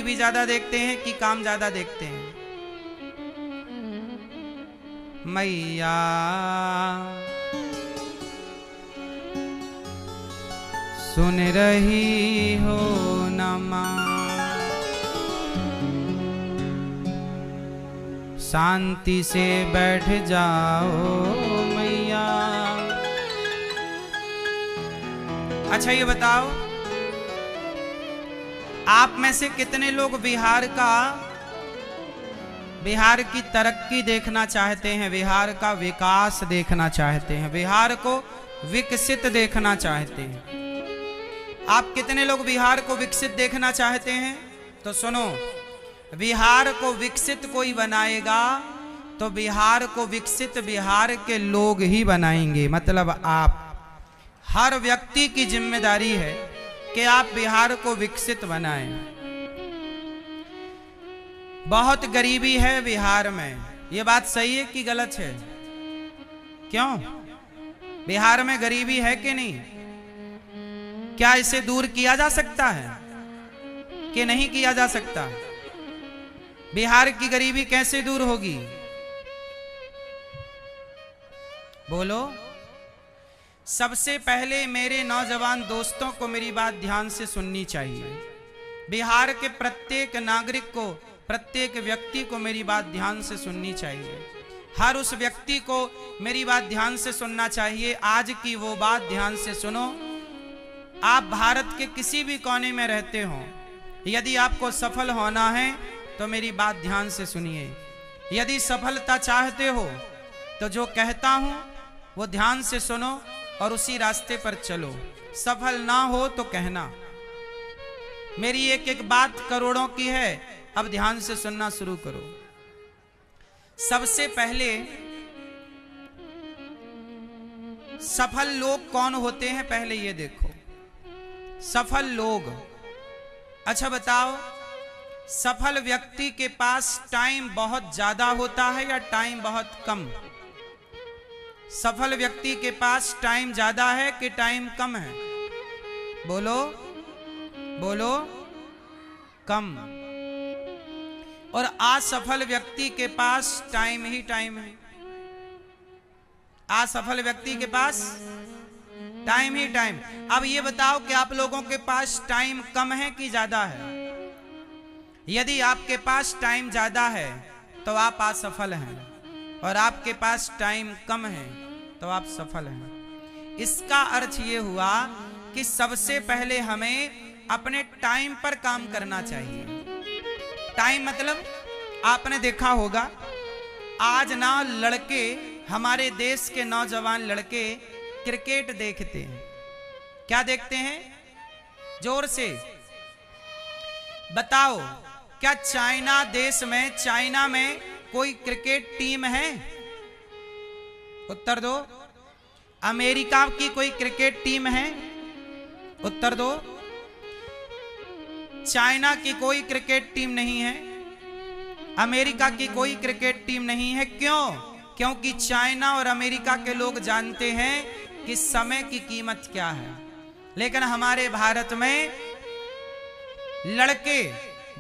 TV ज्यादा देखते हैं कि काम ज्यादा देखते हैं? मैया सुन रही हो न मां, शांति से बैठ जाओ मैया। अच्छा ये बताओ, आप में से कितने लोग बिहार की तरक्की देखना चाहते हैं, बिहार का विकास देखना चाहते हैं, बिहार को विकसित देखना चाहते हैं? आप कितने लोग बिहार को विकसित देखना चाहते हैं? तो सुनो, बिहार को विकसित कोई बनाएगा तो बिहार को विकसित बिहार के लोग ही बनाएंगे। मतलब आप, हर व्यक्ति की जिम्मेदारी है कि आप बिहार को विकसित बनाएं। बहुत गरीबी है बिहार में, ये बात सही है कि गलत है? क्यों? बिहार में गरीबी है कि नहीं? क्या इसे दूर किया जा सकता है कि नहीं किया जा सकता? बिहार की गरीबी कैसे दूर होगी? बोलो। सबसे पहले मेरे नौजवान दोस्तों को मेरी बात ध्यान से सुननी चाहिए। बिहार के प्रत्येक नागरिक को, प्रत्येक व्यक्ति को मेरी बात ध्यान से सुननी चाहिए। हर उस व्यक्ति को मेरी बात ध्यान से सुनना चाहिए। आज की वो बात ध्यान से सुनो। आप भारत के किसी भी कोने में रहते हो, यदि आपको सफल होना है तो मेरी बात ध्यान से सुनिए। यदि सफलता चाहते हो तो जो कहता हूं वो ध्यान से सुनो और उसी रास्ते पर चलो। सफल ना हो तो कहना। मेरी एक एक बात करोड़ों की है, अब ध्यान से सुनना शुरू करो। सबसे पहले, सफल लोग कौन होते हैं पहले ये देखो। सफल लोग, अच्छा बताओ, सफल व्यक्ति के पास टाइम बहुत ज्यादा होता है या टाइम बहुत कम? सफल व्यक्ति के पास टाइम ज्यादा है कि टाइम कम है? बोलो बोलो। कम। और असफल व्यक्ति के पास टाइम ही टाइम है। असफल व्यक्ति के पास टाइम ही टाइम। अब ये बताओ कि आप लोगों के पास टाइम कम है कि ज्यादा है? यदि आपके पास टाइम ज्यादा है तो आप असफल हैं, और आपके पास टाइम कम है तो आप सफल हैं। इसका अर्थ ये हुआ कि सबसे पहले हमें अपने टाइम पर काम करना चाहिए। टाइम मतलब आपने देखा होगा, आज ना लड़के, हमारे देश के नौजवान लड़के क्रिकेट देखते हैं। क्या देखते हैं? जोर से बताओ, क्या चाइना देश में, चाइना में कोई क्रिकेट टीम है? उत्तर दो। अमेरिका की कोई क्रिकेट टीम है? उत्तर दो। चाइना की कोई क्रिकेट टीम नहीं है। अमेरिका की कोई क्रिकेट टीम नहीं है। क्यों? क्योंकि चाइना और अमेरिका के लोग जानते हैं कि समय की कीमत क्या है। लेकिन हमारे भारत में लड़के,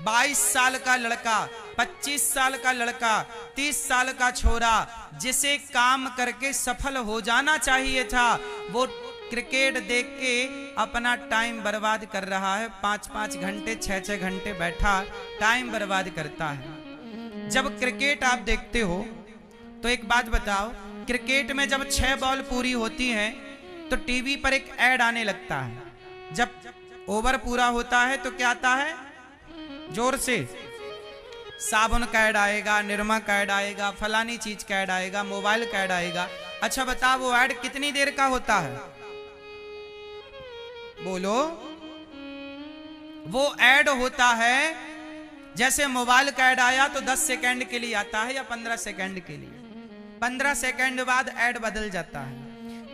22 साल का लड़का, 25 साल का लड़का, 30 साल का छोरा, जिसे काम करके सफल हो जाना चाहिए था, वो क्रिकेट देख के अपना टाइम बर्बाद कर रहा है। 5-5 घंटे, 6-6 घंटे बैठा टाइम बर्बाद करता है। जब क्रिकेट आप देखते हो तो एक बात बताओ, क्रिकेट में जब 6 बॉल पूरी होती हैं तो टीवी पर एक ऐड आने लगता है। जब ओवर पूरा होता है तो क्या आता है? जोर से। साबुन का ऐड आएगा, निरमा का ऐड आएगा, फलानी चीज का ऐड आएगा, मोबाइल का ऐड आएगा। अच्छा बता, वो ऐड कितनी देर का होता है? बोलो। वो ऐड होता है, जैसे मोबाइल का ऐड आया तो 10 सेकंड के लिए आता है या 15 सेकंड के लिए। 15 सेकंड बाद ऐड बदल जाता है।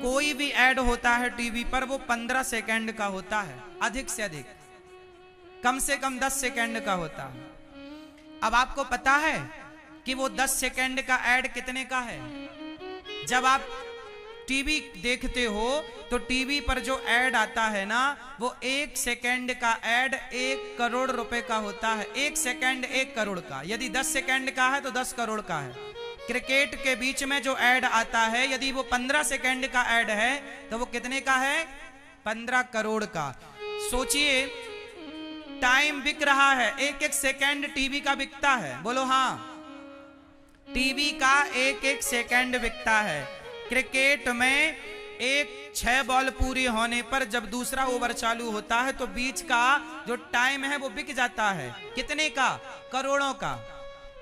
कोई भी ऐड होता है टीवी पर, वो 15 सेकंड का होता है, अधिक से अधिक, कम से कम 10 सेकंड का होता है। अब आपको पता है कि वो 10 सेकंड का ऐड कितने का है? जब आप टीवी देखते हो तो टीवी पर जो ऐड आता है ना, वो 1 सेकंड का ऐड 1 करोड़ रुपए का होता है। 1 सेकंड 1 करोड़ का। यदि 10 सेकंड का है तो 10 करोड़ का है। क्रिकेट के बीच में जो ऐड आता है, यदि वो 15 सेकंड का ऐड है तो वो कितने का है? 15 करोड़ का। सोचिए, टाइम बिक रहा है, 1-1 सेकंड टीवी का बिकता है। बोलो हाँ, टीवी का 1-1 सेकंड बिकता है। क्रिकेट में 6 बॉल पूरी होने पर जब दूसरा ओवर चालू होता है तो बीच का जो टाइम है वो बिक जाता है। कितने का? करोड़ों का।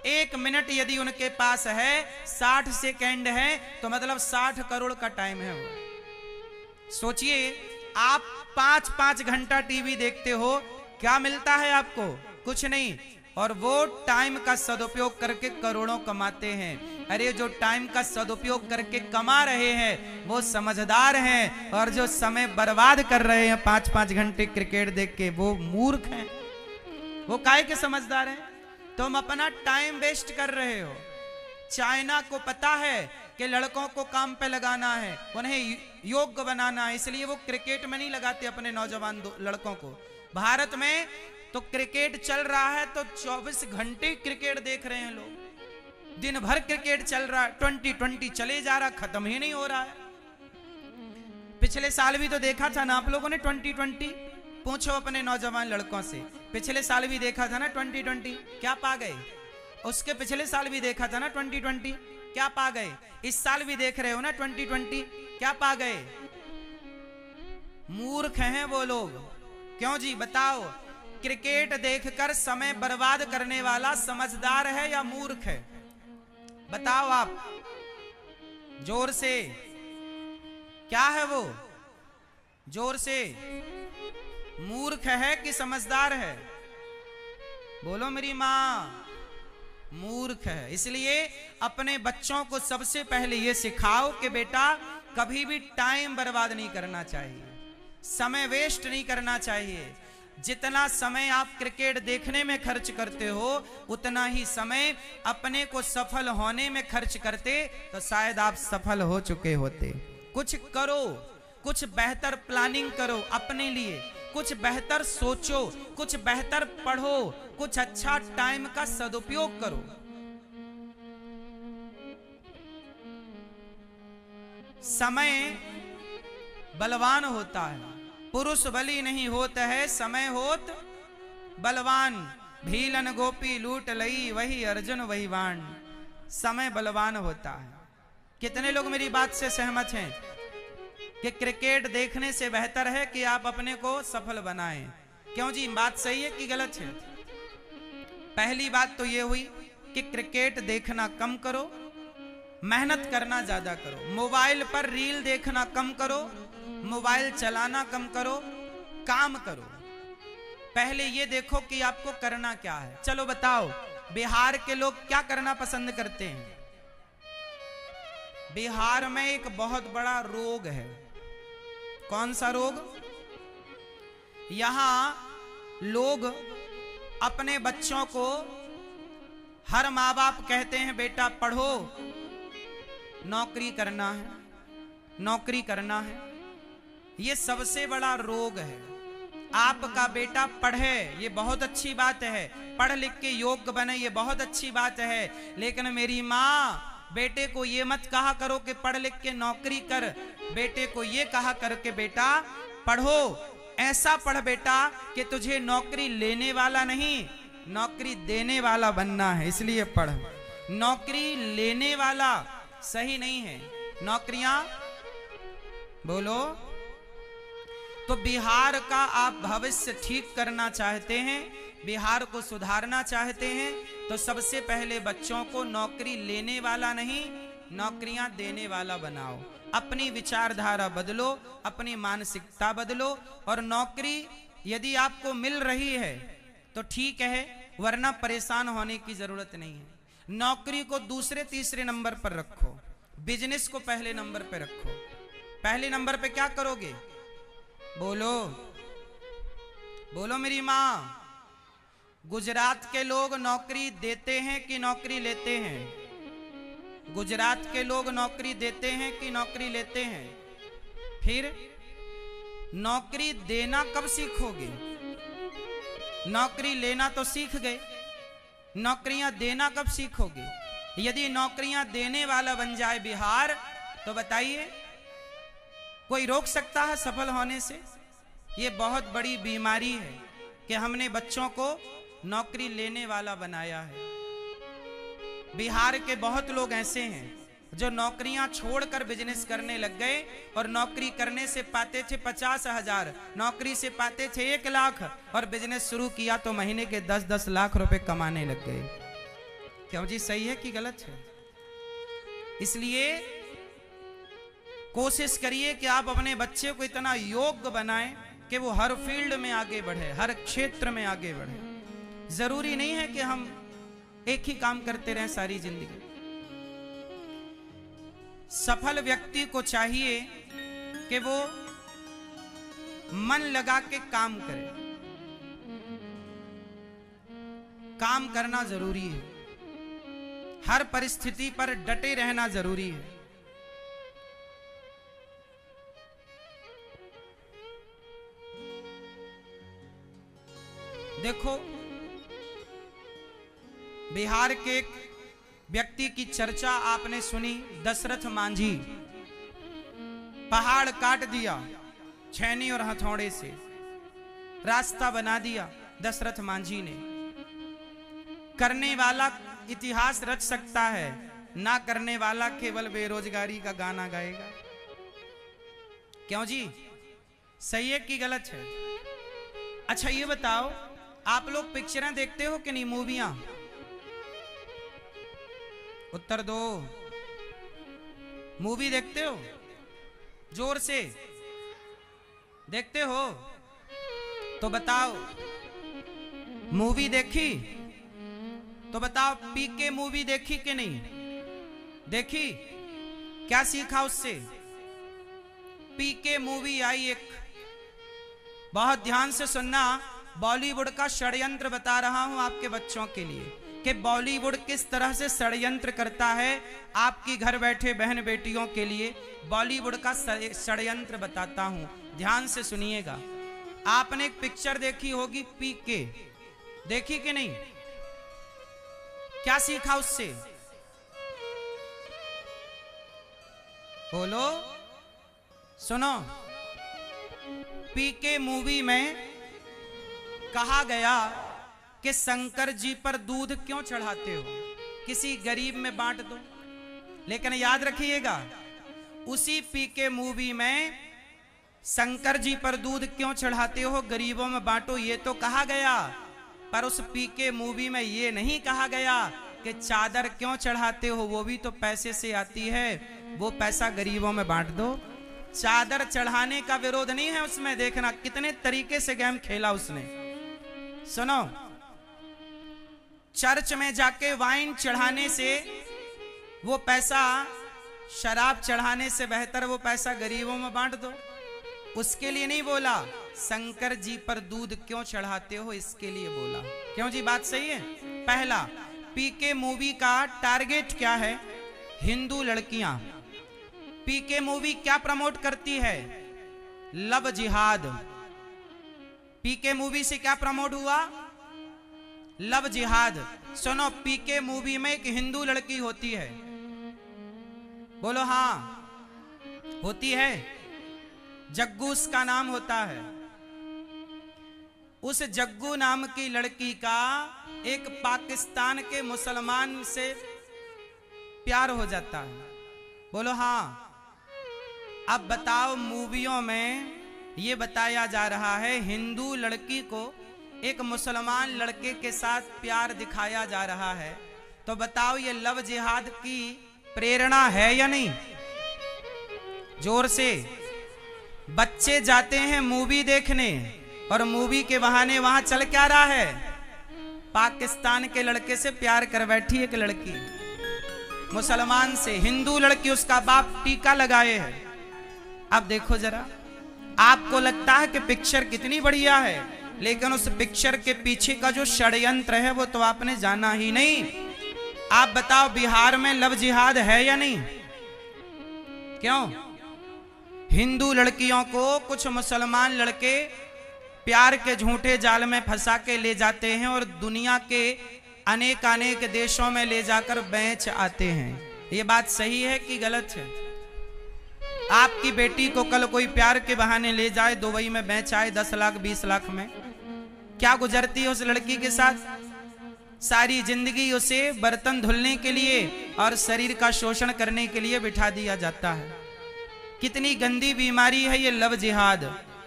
1 मिनट यदि उनके पास है, 60 सेकंड है, तो मतलब 60 करोड़ का टाइम है वो। सोचिए, आप 5-5 घंटा टीवी देखते हो, क्या मिलता है आपको? कुछ नहीं। और वो टाइम का सदुपयोग करके करोड़ों कमाते हैं। अरे जो टाइम का सदुपयोग करके कमा रहे हैं वो समझदार हैं, और जो समय बर्बाद कर रहे हैं 5-5 घंटे क्रिकेट देख के, वो मूर्ख हैं। वो काहे के समझदार हैं? तुम अपना टाइम वेस्ट कर रहे हो। चाइना को पता है कि लड़कों को काम पे लगाना है, उन्हें योग्य बनाना है, इसलिए वो क्रिकेट में नहीं लगाते अपने नौजवान लड़कों को। भारत में तो क्रिकेट चल रहा है तो 24 घंटे क्रिकेट देख रहे हैं लोग। दिन भर क्रिकेट चल रहा है, 2020 चले जा रहा, खत्म ही नहीं हो रहा है। पिछले साल भी तो देखा था ना आप लोगों ने 2020? पूछो अपने नौजवान लड़कों से, पिछले साल भी देखा था ना 2020? क्या पा गए? उसके पिछले साल भी देखा था ना 2020? क्या पा गए? इस साल भी देख रहे हो ना 2020? क्या पा गए? मूर्ख हैं वो लोग। क्यों जी, बताओ? क्रिकेट देखकर समय बर्बाद करने वाला समझदार है या मूर्ख है? बताओ आप जोर से। क्या है वो? जोर से। मूर्ख है कि समझदार है? बोलो मेरी माँ। मूर्ख है। इसलिए अपने बच्चों को सबसे पहले ये सिखाओ कि बेटा कभी भी टाइम बर्बाद नहीं करना चाहिए, समय वेस्ट नहीं करना चाहिए। जितना समय आप क्रिकेट देखने में खर्च करते हो, उतना ही समय अपने को सफल होने में खर्च करते तो शायद आप सफल हो चुके होते। कुछ करो, कुछ बेहतर प्लानिंग करो अपने लिए, कुछ बेहतर सोचो, कुछ बेहतर पढ़ो, कुछ अच्छा टाइम का सदुपयोग करो। समय बलवान होता है, पुरुष बली नहीं होता है, समय होत बलवान। भीलन गोपी लूट लई, वही अर्जुन वही बाण। समय बलवान होता है। कितने लोग मेरी बात से सहमत हैं कि क्रिकेट देखने से बेहतर है कि आप अपने को सफल बनाएं? क्यों जी, बात सही है कि गलत है? पहली बात तो ये हुई कि क्रिकेट देखना कम करो, मेहनत करना ज्यादा करो। मोबाइल पर रील देखना कम करो, मोबाइल चलाना कम करो, काम करो। पहले ये देखो कि आपको करना क्या है। चलो बताओ, बिहार के लोग क्या करना पसंद करते हैं? बिहार में एक बहुत बड़ा रोग है। कौन सा रोग? यहां लोग अपने बच्चों को, हर माँ बाप कहते हैं बेटा पढ़ो, नौकरी करना है, नौकरी करना है। ये सबसे बड़ा रोग है। आपका बेटा पढ़े, ये बहुत अच्छी बात है, पढ़ लिख के योग्य बने, ये बहुत अच्छी बात है। लेकिन मेरी माँ, बेटे को ये मत कहा करो कि पढ़ लिख के नौकरी कर, बेटे को ये कहा कर के बेटा पढ़ो, ऐसा पढ़ बेटा कि तुझे नौकरी लेने वाला नहीं, नौकरी देने वाला बनना है, इसलिए पढ़। नौकरी लेने वाला सही नहीं है। नौकरियां, बोलो। तो बिहार का आप भविष्य ठीक करना चाहते हैं, बिहार को सुधारना चाहते हैं, तो सबसे पहले बच्चों को नौकरी लेने वाला नहीं, नौकरियां देने वाला बनाओ। अपनी विचारधारा बदलो, अपनी मानसिकता बदलो। और नौकरी यदि आपको मिल रही है तो ठीक है, वरना परेशान होने की जरूरत नहीं है। नौकरी को दूसरे तीसरे नंबर पर रखो, बिजनेस को पहले नंबर पर रखो। पहले नंबर पे क्या करोगे? बोलो, बोलो मेरी माँ। गुजरात के लोग नौकरी देते हैं कि नौकरी लेते हैं? गुजरात के लोग नौकरी देते हैं कि नौकरी लेते हैं? फिर नौकरी देना कब सीखोगे? नौकरी लेना तो सीख गए, नौकरियां देना कब सीखोगे? यदि नौकरियां देने वाला बन जाए बिहार, तो बताइए कोई रोक सकता है सफल होने से? ये बहुत बड़ी बीमारी है कि हमने बच्चों को नौकरी लेने वाला बनाया है। बिहार के बहुत लोग ऐसे हैं जो नौकरियां छोड़कर बिजनेस करने लग गए, और नौकरी करने से पाते थे 50,000, नौकरी से पाते थे 1 लाख, और बिजनेस शुरू किया तो महीने के 10-10 लाख रुपए कमाने लग गए। क्यों जी, सही है कि गलत है? इसलिए कोशिश करिए कि आप अपने बच्चे को इतना योग्य बनाएं कि वो हर फील्ड में आगे बढ़े, हर क्षेत्र में आगे बढ़े। जरूरी नहीं है कि हम एक ही काम करते रहें सारी जिंदगी। सफल व्यक्ति को चाहिए कि वो मन लगा के काम करे। काम करना जरूरी है, हर परिस्थिति पर डटे रहना जरूरी है। देखो, बिहार के एक व्यक्ति की चर्चा आपने सुनी, दशरथ मांझी। पहाड़ काट दिया छैनी और हथौड़े से, रास्ता बना दिया दशरथ मांझी ने। करने वाला इतिहास रच सकता है, ना करने वाला केवल बेरोजगारी का गाना गाएगा। क्यों जी, सही है कि गलत है? अच्छा ये बताओ, आप लोग पिक्चरें देखते हो कि नहीं, मूवियां? उत्तर दो। मूवी देखते हो? जोर से देखते हो तो बताओ। मूवी देखी तो बताओ, पीके मूवी देखी कि नहीं देखी? क्या सीखा उससे? पीके मूवी आई एक, बहुत ध्यान से सुनना, बॉलीवुड का षड्यंत्र बता रहा हूं आपके बच्चों के लिए कि बॉलीवुड किस तरह से षड्यंत्र करता है आपकी घर बैठे बहन बेटियों के लिए। बॉलीवुड का षड्यंत्र बताता हूं, ध्यान से सुनिएगा। आपने एक पिक्चर देखी होगी पीके, देखी कि नहीं? क्या सीखा उससे? बोलो, सुनो। पीके मूवी में कहा गया कि शंकर जी पर दूध क्यों चढ़ाते हो, किसी गरीब में बांट दो। लेकिन याद रखिएगा, उसी पीके मूवी में शंकर जी पर दूध क्यों चढ़ाते हो, गरीबों में बांटो, ये तो कहा गया। पर उस पीके मूवी में ये नहीं कहा गया कि चादर क्यों चढ़ाते हो, वो भी तो पैसे से आती है, वो पैसा गरीबों में बांट दो। चादर चढ़ाने का विरोध नहीं है उसमें। देखना कितने तरीके से गेम खेला उसने। सुनो, चर्च में जाके वाइन चढ़ाने से वो पैसा, शराब चढ़ाने से बेहतर वो पैसा गरीबों में बांट दो। उसके लिए नहीं बोला, शंकर जी पर दूध क्यों चढ़ाते हो, इसके लिए बोला। क्यों जी, बात सही है? पहला, पीके मूवी का टारगेट क्या है? हिंदू लड़कियां। पीके मूवी क्या प्रमोट करती है? लव जिहाद। पीके मूवी से क्या प्रमोट हुआ? लव जिहाद। सुनो, पीके मूवी में एक हिंदू लड़की होती है, बोलो हाँ, होती है। जग्गू उसका नाम होता है। उस जग्गू नाम की लड़की का एक पाकिस्तान के मुसलमान से प्यार हो जाता है, बोलो हाँ। अब बताओ, मूवियों में ये बताया जा रहा है हिंदू लड़की को एक मुसलमान लड़के के साथ प्यार दिखाया जा रहा है, तो बताओ ये लव जिहाद की प्रेरणा है या नहीं? जोर से। बच्चे जाते हैं मूवी देखने और मूवी के बहाने वहां चल क्या रहा है? पाकिस्तान के लड़के से प्यार कर बैठी एक लड़की, मुसलमान से। हिंदू लड़की, उसका बाप टीका लगाए है। अब देखो जरा, आपको लगता है कि पिक्चर कितनी बढ़िया है, लेकिन उस पिक्चर के पीछे का जो षड्यंत्र है वो तो आपने जाना ही नहीं। आप बताओ बिहार में लव जिहाद है या नहीं? क्यों? हिंदू लड़कियों को कुछ मुसलमान लड़के प्यार के झूठे जाल में फंसा के ले जाते हैं और दुनिया के अनेक अनेक देशों में ले जाकर बेच आते हैं। ये बात सही है कि गलत है? आपकी बेटी को कल कोई प्यार के बहाने ले जाए, दुबई में बेच आए 10 लाख 20 लाख में, क्या गुजरती है उस लड़की के साथ? सारी जिंदगी उसे बर्तन धुलने के लिए और शरीर का शोषण करने के लिए बिठा दिया जाता है। कितनी गंदी बीमारी है ये लव जिहाद।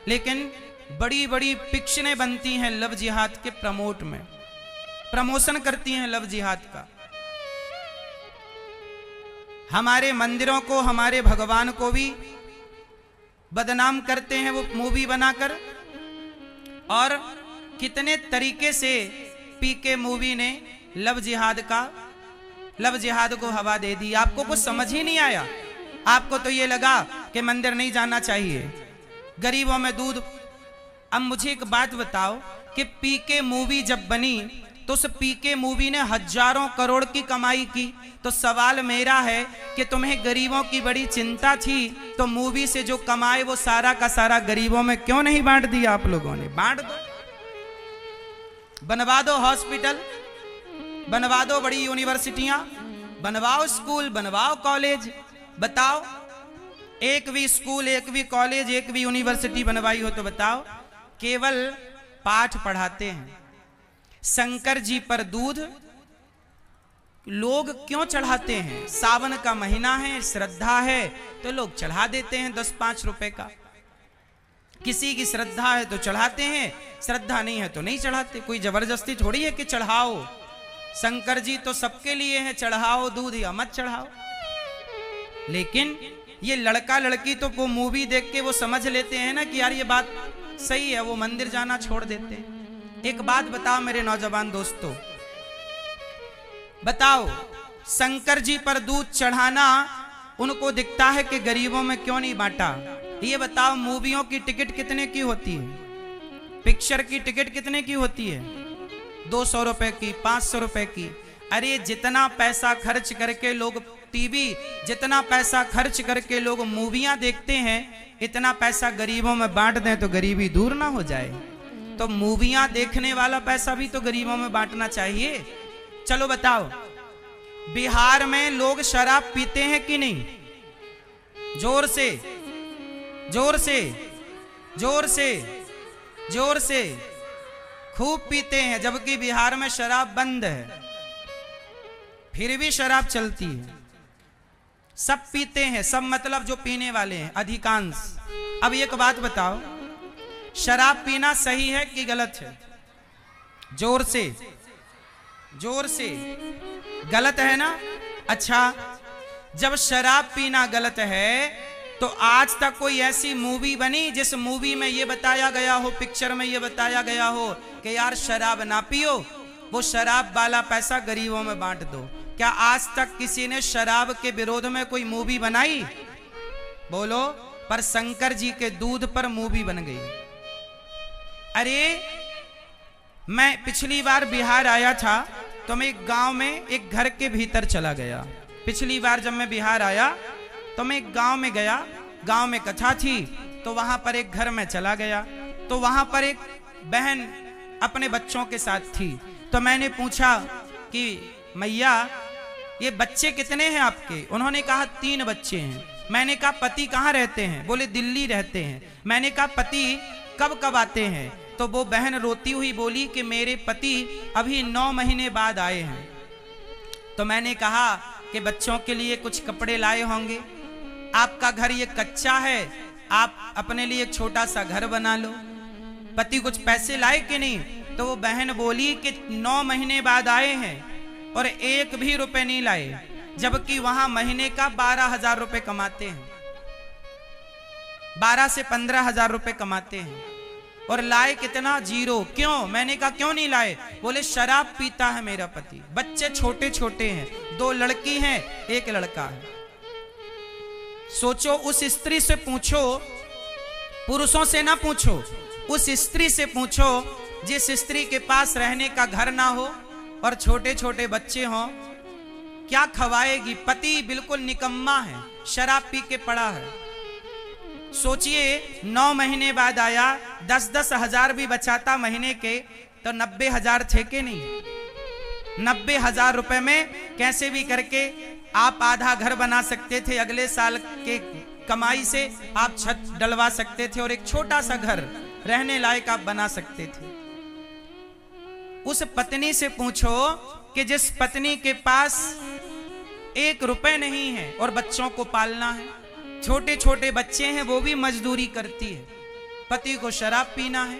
लेकिन बड़ी बड़ी पिक्चरें बनती हैं लव जिहाद के प्रमोट में, प्रमोशन करती हैं लव जिहाद का। हमारे मंदिरों को, हमारे भगवान को भी बदनाम करते हैं वो मूवी बनाकर। और कितने तरीके से पीके मूवी ने लव जिहाद को हवा दे दी। आपको कुछ समझ ही नहीं आया। आपको तो ये लगा कि मंदिर नहीं जाना चाहिए, गरीबों में दूध। अब मुझे एक बात बताओ कि पीके मूवी जब बनी तो उस पीके मूवी ने हजारों करोड़ की कमाई की। तो सवाल मेरा है कि तुम्हें गरीबों की बड़ी चिंता थी तो मूवी से जो कमाए वो सारा का सारा गरीबों में क्यों नहीं बांट दिया? आप लोगों ने बांट दो, बनवा दो हॉस्पिटल, बनवा दो बड़ी यूनिवर्सिटियां, बनवाओ स्कूल, बनवाओ कॉलेज। बताओ, एक भी स्कूल, एक भी कॉलेज, एक भी यूनिवर्सिटी बनवाई हो तो बताओ। केवल पाठ पढ़ाते हैं। शंकर जी पर दूध लोग क्यों चढ़ाते हैं? सावन का महीना है, श्रद्धा है तो लोग चढ़ा देते हैं 10-5 रुपए का। किसी की श्रद्धा है तो चढ़ाते हैं, श्रद्धा नहीं है तो नहीं चढ़ाते। कोई जबरदस्ती थोड़ी है कि चढ़ाओ। शंकर जी तो सबके लिए है, चढ़ाओ दूध या मत चढ़ाओ। लेकिन ये लड़का लड़की तो वो मूवी देख के वो समझ लेते हैं ना कि यार ये बात सही है, वो मंदिर जाना छोड़ देते हैं। एक बात बताओ मेरे नौजवान दोस्तों, बताओ शंकर जी पर दूध चढ़ाना उनको दिखता है कि गरीबों में क्यों नहीं बांटा? ये बताओ, मूवियों की टिकट कितने की होती है? पिक्चर की टिकट कितने की होती है? 200 रुपए की, 500 रुपए की। अरे जितना पैसा खर्च करके लोग टीवी, जितना पैसा खर्च करके लोग मूवियां देखते हैं, इतना पैसा गरीबों में बांट दें तो गरीबी दूर ना हो जाए। तो मूवियां देखने वाला पैसा भी तो गरीबों में बांटना चाहिए। चलो बताओ, बिहार में लोग शराब पीते हैं कि नहीं? जोर से, जोर से, जोर से, जोर से खूब पीते हैं, जबकि बिहार में शराब बंद है, फिर भी शराब चलती है। सब पीते हैं, सब मतलब जो पीने वाले हैं अधिकांश। अब एक बात बताओ, शराब पीना सही है कि गलत है? जोर से, जोर से। गलत है ना? अच्छा, जब शराब पीना गलत है तो आज तक कोई ऐसी मूवी बनी जिस मूवी में ये बताया गया हो, पिक्चर में ये बताया गया हो कि यार शराब ना पियो, वो शराब वाला पैसा गरीबों में बांट दो? क्या आज तक किसी ने शराब के विरोध में कोई मूवी बनाई? बोलो। पर शंकर जी के दूध पर मूवी बन गई। अरे मैं पिछली बार बिहार आया था तो मैं एक गांव में एक घर के भीतर चला गया। पिछली बार जब मैं बिहार आया तो मैं एक गांव में गया, गांव में कथा थी तो वहां पर एक घर में चला गया। तो वहां पर एक बहन अपने बच्चों के साथ थी। तो मैंने पूछा कि मैया ये बच्चे कितने हैं आपके? उन्होंने कहा 3 बच्चे हैं। मैंने कहा पति कहाँ रहते हैं? बोले दिल्ली रहते हैं। मैंने कहा पति कब कब आते हैं? तो वो बहन रोती हुई बोली कि मेरे पति अभी 9 महीने बाद आए हैं। तो मैंने कहा कि बच्चों के लिए कुछ कपड़े लाए होंगे, आपका घर ये कच्चा है, आप अपने लिए एक छोटा सा घर बना लो। पति कुछ पैसे लाए कि नहीं? तो वो बहन बोली कि 9 महीने बाद आए हैं और 1 भी रुपए नहीं लाए, जबकि वहां महीने का 12,000 रुपए कमाते हैं, 12 से 15,000 रुपए कमाते हैं। और लाए कितना? 0। क्यों? मैंने कहा क्यों नहीं लाए? बोले शराब पीता है मेरा पति, बच्चे छोटे छोटे हैं, 2 लड़की हैं 1 लड़का है। सोचो, उस स्त्री से पूछो, पुरुषों से ना पूछो, उस स्त्री से पूछो जिस स्त्री के पास रहने का घर ना हो और छोटे छोटे बच्चे हों, क्या खवाएगी? पति बिल्कुल निकम्मा है, शराब पी के पड़ा है। सोचिए 9 महीने बाद आया, 10-10 हजार भी बचाता महीने के तो 90,000 थे के नहीं? 90,000 रुपए में कैसे भी करके आप आधा घर बना सकते थे, अगले साल के कमाई से आप छत डलवा सकते थे और एक छोटा सा घर रहने लायक आप बना सकते थे। उस पत्नी से पूछो कि जिस पत्नी के पास 1 रुपए नहीं है और बच्चों को पालना है, छोटे छोटे बच्चे हैं, वो भी मजदूरी करती है, पति को शराब पीना है।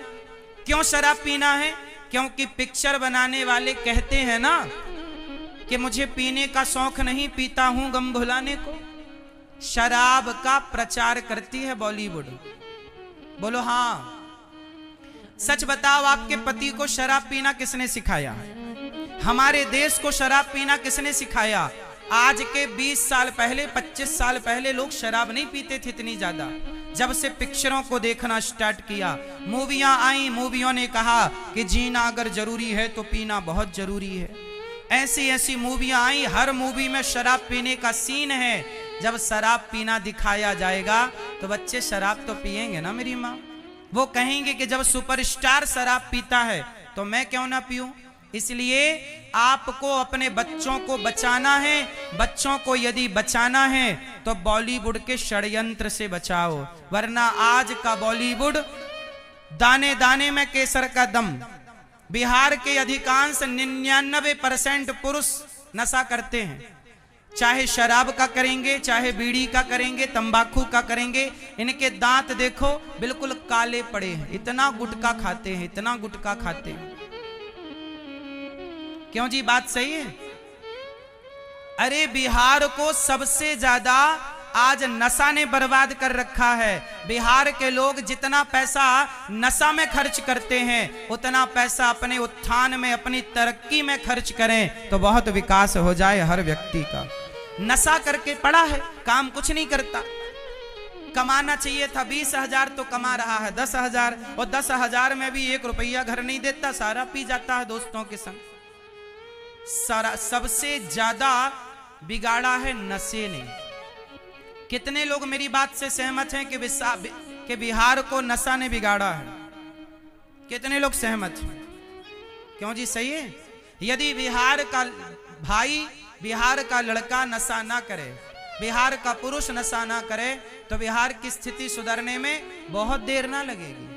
क्यों शराब पीना है? क्योंकि पिक्चर बनाने वाले कहते हैं ना कि मुझे पीने का शौक नहीं, पीता हूं गम भुलाने को। शराब का प्रचार करती है बॉलीवुड। बोलो हाँ। सच बताओ, आपके पति को शराब पीना किसने सिखाया? हमारे देश को शराब पीना किसने सिखाया? आज के 20 साल पहले, 25 साल पहले लोग शराब नहीं पीते थे इतनी ज्यादा। जब से पिक्चरों को देखना स्टार्ट किया, मूवियां आई, मूवियों ने कहा कि जीना अगर जरूरी है तो पीना बहुत जरूरी है। ऐसी ऐसी मूवियां आई, हर मूवी में शराब पीने का सीन है। जब शराब पीना दिखाया जाएगा तो बच्चे शराब तो पिएंगे ना मेरी माँ। वो कहेंगे कि जब सुपरस्टार शराब पीता है तो मैं क्यों ना पीऊं। इसलिए आपको अपने बच्चों को बचाना है। बच्चों को यदि बचाना है तो बॉलीवुड के षड्यंत्र से बचाओ, वरना आज का बॉलीवुड दाने दाने में केसर का दम। बिहार के अधिकांश 99% पुरुष नशा करते हैं, चाहे शराब का करेंगे, चाहे बीड़ी का करेंगे, तंबाकू का करेंगे। इनके दांत देखो बिल्कुल काले पड़े हैं, इतना गुटखा खाते हैं, इतना गुटखा खाते हैं। क्यों जी, बात सही है? अरे बिहार को सबसे ज्यादा आज नशा ने बर्बाद कर रखा है। बिहार के लोग जितना पैसा नशा में खर्च करते हैं, उतना पैसा अपने उत्थान में, अपनी तरक्की में खर्च करें तो बहुत विकास हो जाए हर व्यक्ति का। नशा करके पड़ा है, काम कुछ नहीं करता। कमाना चाहिए था 20,000 तो कमा रहा है 10,000, और 10,000 में भी 1 रुपया घर नहीं देता, सारा पी जाता है दोस्तों के संग। सारा सबसे ज्यादा बिगाड़ा है नशे ने। कितने लोग मेरी बात से सहमत हैं कि बिहार को नशा ने बिगाड़ा है? कितने लोग सहमत हैं? क्यों जी, सही है? यदि बिहार का भाई, बिहार का लड़का नशा ना करे, बिहार का पुरुष नशा ना करे तो बिहार की स्थिति सुधरने में बहुत देर ना लगेगी,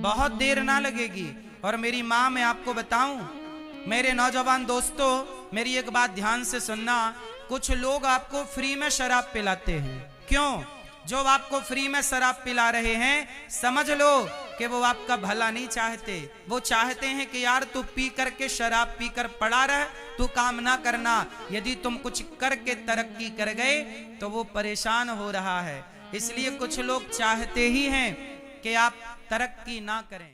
बहुत देर ना लगेगी। और मेरी माँ, मैं आपको बताऊं, मेरे नौजवान दोस्तों, मेरी एक बात ध्यान से सुनना। कुछ लोग आपको फ्री में शराब पिलाते हैं। क्यों? जो आपको फ्री में शराब पिला रहे हैं, समझ लो कि वो आपका भला नहीं चाहते। वो चाहते हैं कि यार तू पी करके, शराब पी कर पड़ा रह, तू काम ना करना। यदि तुम कुछ करके तरक्की कर गए तो वो परेशान हो रहा है। इसलिए कुछ लोग चाहते ही हैं कि आप तरक्की ना करें।